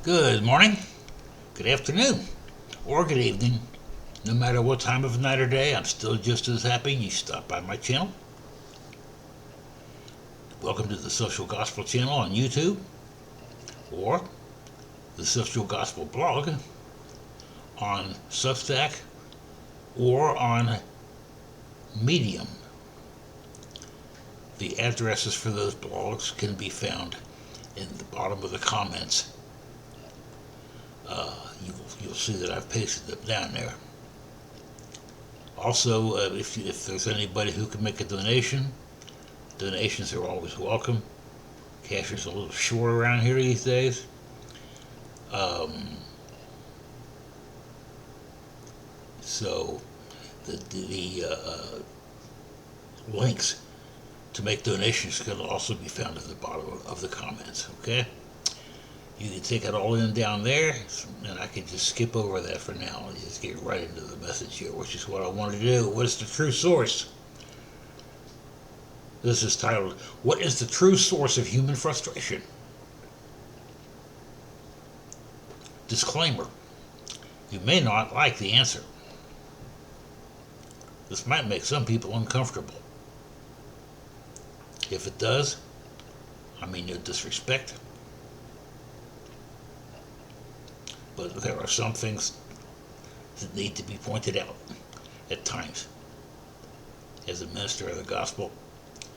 Good morning, good afternoon, or good evening. No matter what time of night or day, I'm still just as happy you stopped by my channel. Welcome to the Social Gospel channel on YouTube, or the Social Gospel blog on Substack, or on Medium. The addresses for those blogs can be found in the bottom of the comments. You'll see that I've pasted them down there. Also, if there's anybody who can make a donation, donations are always welcome. Cash is a little short around here these days. So the links to make donations can also be found at the bottom of the comments, okay? You can take it all in down there, and I can just skip over that for now and just get right into the message here, which is what I want to do. What is the true source? This is titled, What is the True Source of Human Frustration? Disclaimer, you may not like the answer. This might make some people uncomfortable. If it does, I mean no disrespect. But there are some things that need to be pointed out at times. As a minister of the gospel,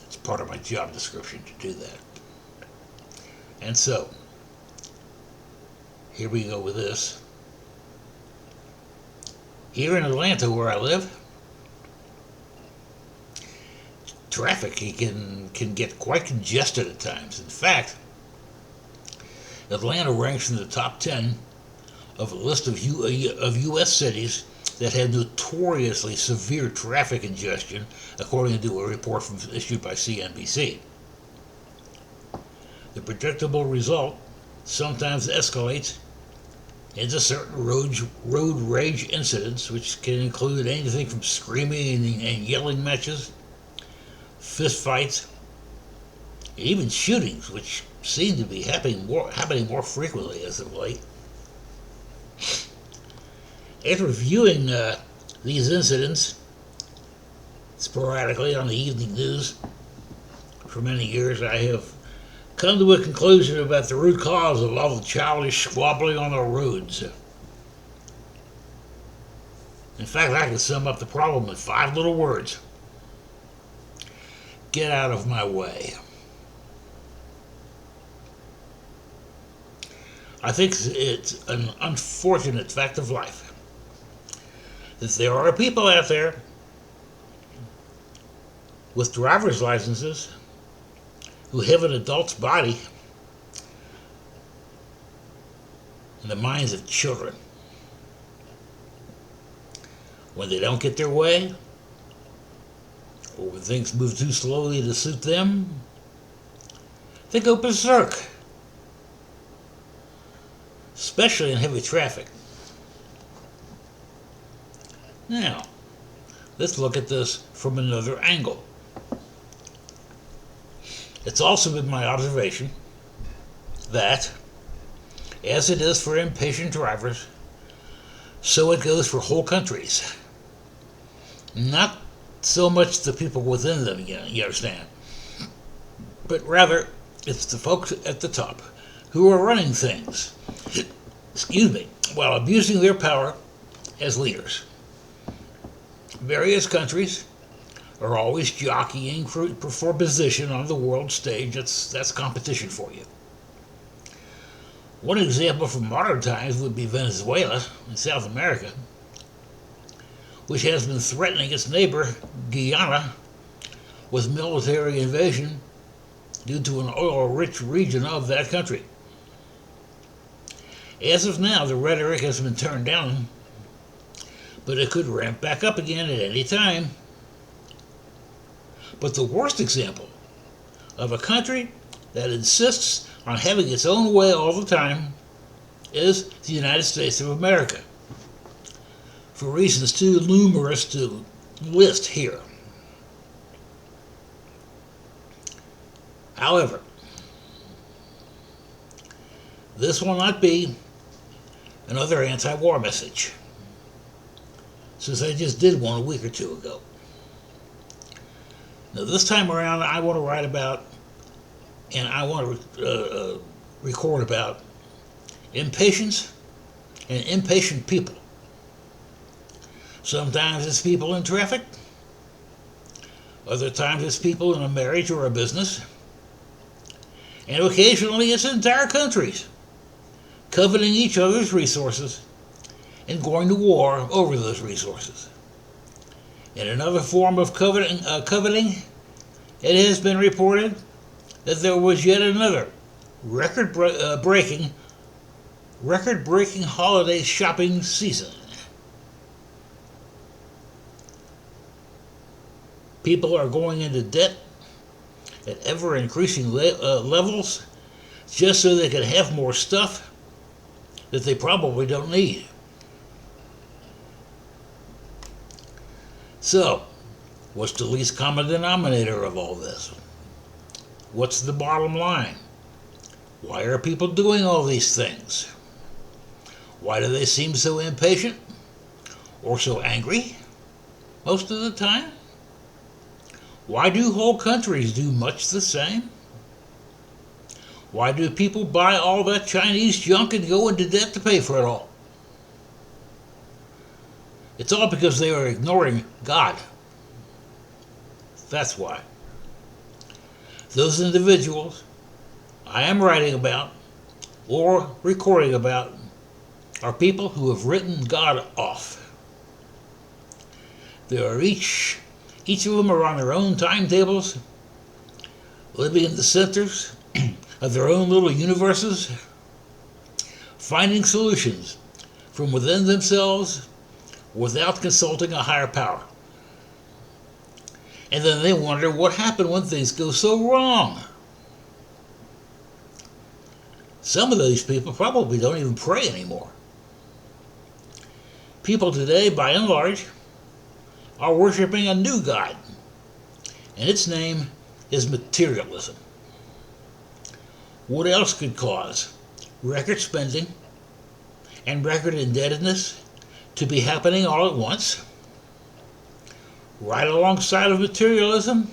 it's part of my job description to do that. And so, here we go with this. Here in Atlanta, where I live, traffic can get quite congested at times. In fact, Atlanta ranks in the top 10 of a list of U.S. cities that have notoriously severe traffic congestion, according to a report issued by CNBC. The predictable result sometimes escalates into certain road rage incidents, which can include anything from screaming and yelling matches, fist fights, even shootings, which seem to be happening more frequently as of late. After viewing these incidents sporadically on the evening news for many years, I have come to a conclusion about the root cause of all the childish squabbling on our roads. In fact, I can sum up the problem in 5 little words. Get out of my way. I think it's an unfortunate fact of life that there are people out there with driver's licenses who have an adult's body and the minds of children. When they don't get their way, or when things move too slowly to suit them, they go berserk, especially in heavy traffic. Now, let's look at this from another angle. It's also been my observation that, as it is for impatient drivers, so it goes for whole countries. Not so much the people within them, you understand, but rather it's the folks at the top who are running things, while abusing their power as leaders. Various countries are always jockeying for position on the world stage. That's competition for you. One example from modern times would be Venezuela in South America, which has been threatening its neighbor, Guyana, with military invasion due to an oil-rich region of that country. As of now, the rhetoric has been turned down, but it could ramp back up again at any time. But the worst example of a country that insists on having its own way all the time is the United States of America, for reasons too numerous to list here. However, This will not be another anti-war message, since I just did one a week or two ago. Now this time around I want to write about, and I want to record about, impatience and impatient people. Sometimes it's people in traffic, other times it's people in a marriage or a business, and occasionally it's entire countries coveting each other's resources and going to war over those resources. In another form of coveting, it has been reported that there was yet another record-breaking holiday shopping season. People are going into debt at ever-increasing levels just so they can have more stuff that they probably don't need. So, what's the least common denominator of all this? What's the bottom line? Why are people doing all these things? Why do they seem so impatient or so angry most of the time? Why do whole countries do much the same? Why do people buy all that Chinese junk and go into debt to pay for it all? It's all because they are ignoring God. That's why. Those individuals I am writing about or recording about are people who have written God off. They are each of them are on their own timetables, living in the centers of their own little universes, finding solutions from within themselves without consulting a higher power. And then they wonder what happened when things go so wrong. Some of these people probably don't even pray anymore. People today, by and large, are worshiping a new god, and its name is materialism. What else could cause record spending and record indebtedness to be happening all at once? Right alongside of materialism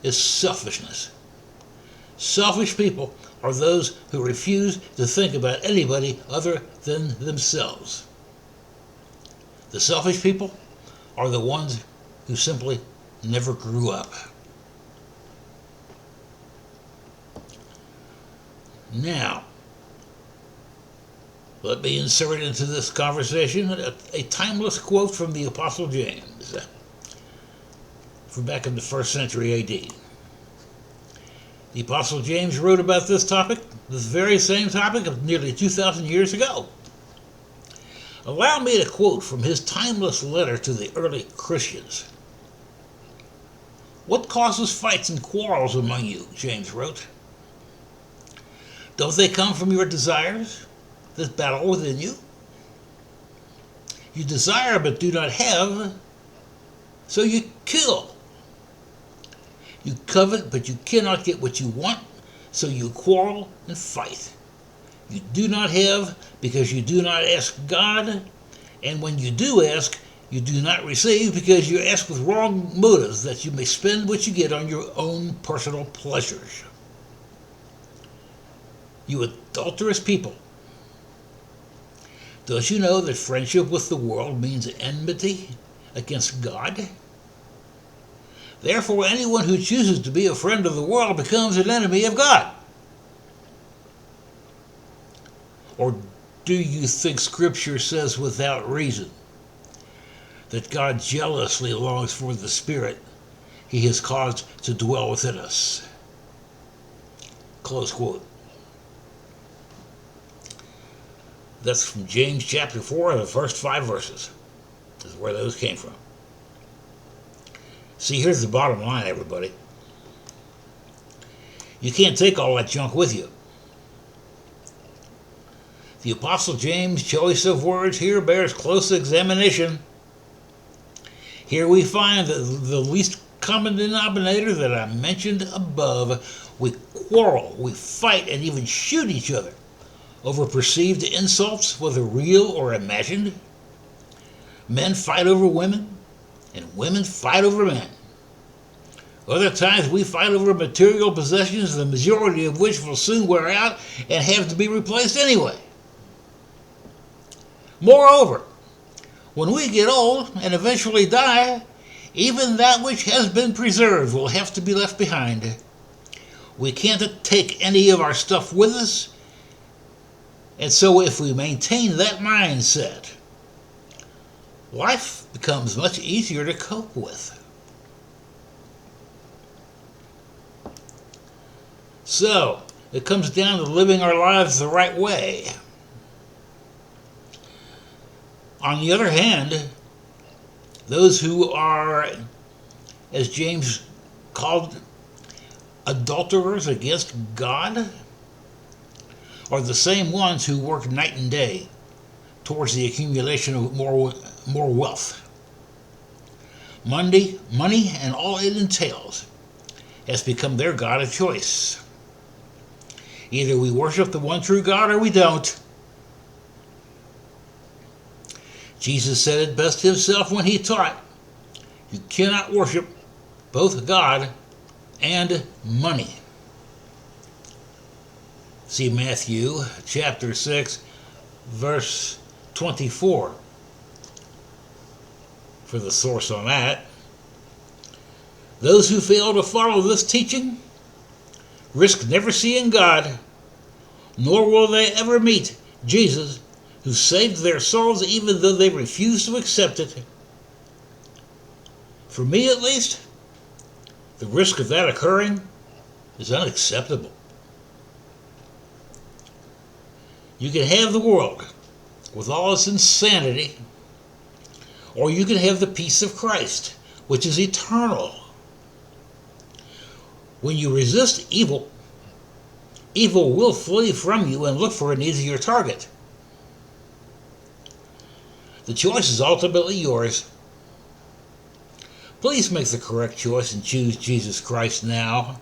is selfishness. Selfish people are those who refuse to think about anybody other than themselves. The selfish people are the ones who simply never grew up. Now, let me insert into this conversation a timeless quote from the Apostle James from back in the 1st century AD. The Apostle James wrote about this topic, this very same topic, of nearly 2,000 years ago. Allow me to quote from his timeless letter to the early Christians. "What causes fights and quarrels among you?" James wrote. "Don't they come from your desires that battle within you? You desire but do not have, so you kill. You covet but you cannot get what you want, so you quarrel and fight. You do not have because you do not ask God, and when you do ask, you do not receive because you ask with wrong motives, that you may spend what you get on your own personal pleasures. You adulterous people. Don't you know that friendship with the world means enmity against God? Therefore, anyone who chooses to be a friend of the world becomes an enemy of God. Or do you think Scripture says without reason that God jealously longs for the Spirit He has caused to dwell within us?" Close quote. That's from James chapter 4, the first 5 verses. That's where those came from. See, here's the bottom line, everybody. You can't take all that junk with you. The Apostle James' choice of words here bears close examination. Here we find the least common denominator that I mentioned above. We quarrel, we fight, and even shoot each other over perceived insults, whether real or imagined. Men fight over women, and women fight over men. Other times we fight over material possessions, the majority of which will soon wear out and have to be replaced anyway. Moreover, when we get old and eventually die, even that which has been preserved will have to be left behind. We can't take any of our stuff with us, and so if we maintain that mindset, life becomes much easier to cope with. So, it comes down to living our lives the right way. On the other hand, those who are, as James called, adulterers against God, are the same ones who work night and day towards the accumulation of more wealth. Money and all it entails has become their God of choice. Either we worship the one true God or we don't. Jesus said it best himself when he taught, you cannot worship both God and money. See Matthew chapter 6, verse 24 for the source on that. Those who fail to follow this teaching risk never seeing God, nor will they ever meet Jesus, who saved their souls even though they refuse to accept it. For me at least, the risk of that occurring is unacceptable. You can have the world with all its insanity, or you can have the peace of Christ, which is eternal. When you resist evil, evil will flee from you and look for an easier target. The choice is ultimately yours. Please make the correct choice and choose Jesus Christ now.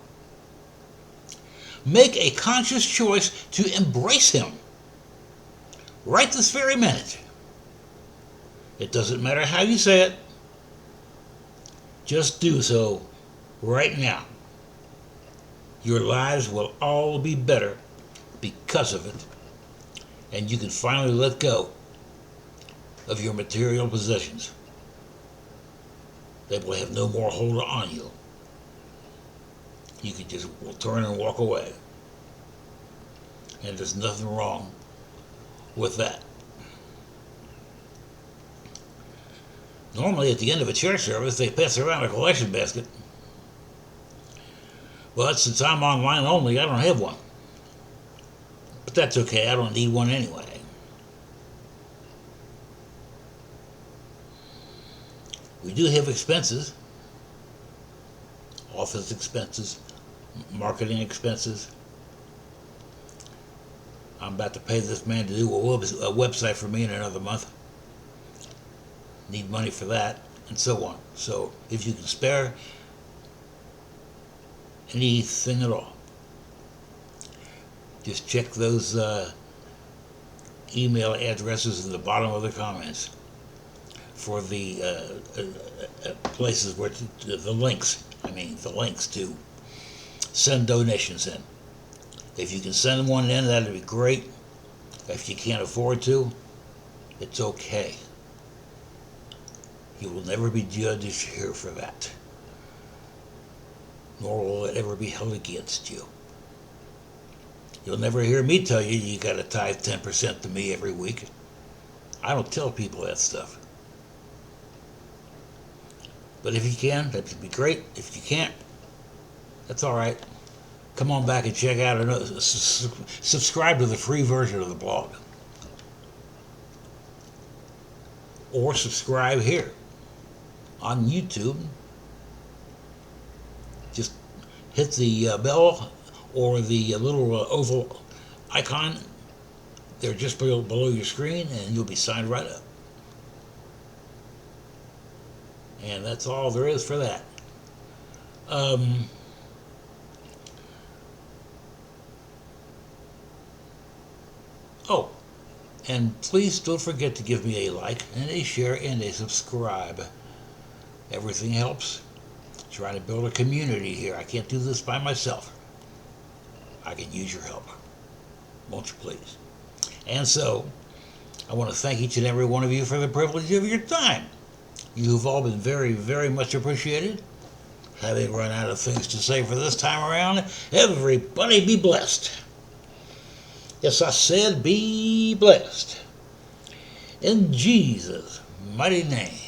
Make a conscious choice to embrace him right this very minute. It doesn't matter how you say it. Just do so right now. Your lives will all be better because of it, and you can finally let go of your material possessions. They will have no more hold on you. You can just turn and walk away. And there's nothing wrong with that. Normally at the end of a church service they pass around a collection basket. But since I'm online only, I don't have one. But that's okay, I don't need one anyway. We do have expenses, office expenses, marketing expenses. I'm about to pay this man to do a website for me in another month. Need money for that, and so on. So if you can spare anything at all, just check those email addresses in the bottom of the comments for the places where the links to send donations in. If you can send one in, that'd be great. If you can't afford to, it's okay. You will never be judged here for that, nor will it ever be held against you. You'll never hear me tell you you got to tithe 10% to me every week. I don't tell people that stuff. But if you can, that would be great. If you can't, that's all right. Come on back and check out another. Subscribe to the free version of the blog, or subscribe here on YouTube. Just hit the bell or the little oval icon. They're just below your screen, and you'll be signed right up. And that's all there is for that. Oh, and please don't forget to give me a like and a share and a subscribe. Everything helps. Trying to build a community here. I can't do this by myself. I can use your help. Won't you please? And so, I want to thank each and every one of you for the privilege of your time. You've all been very, very much appreciated. Having run out of things to say for this time around, everybody be blessed. Yes, I said be blessed. In Jesus' mighty name.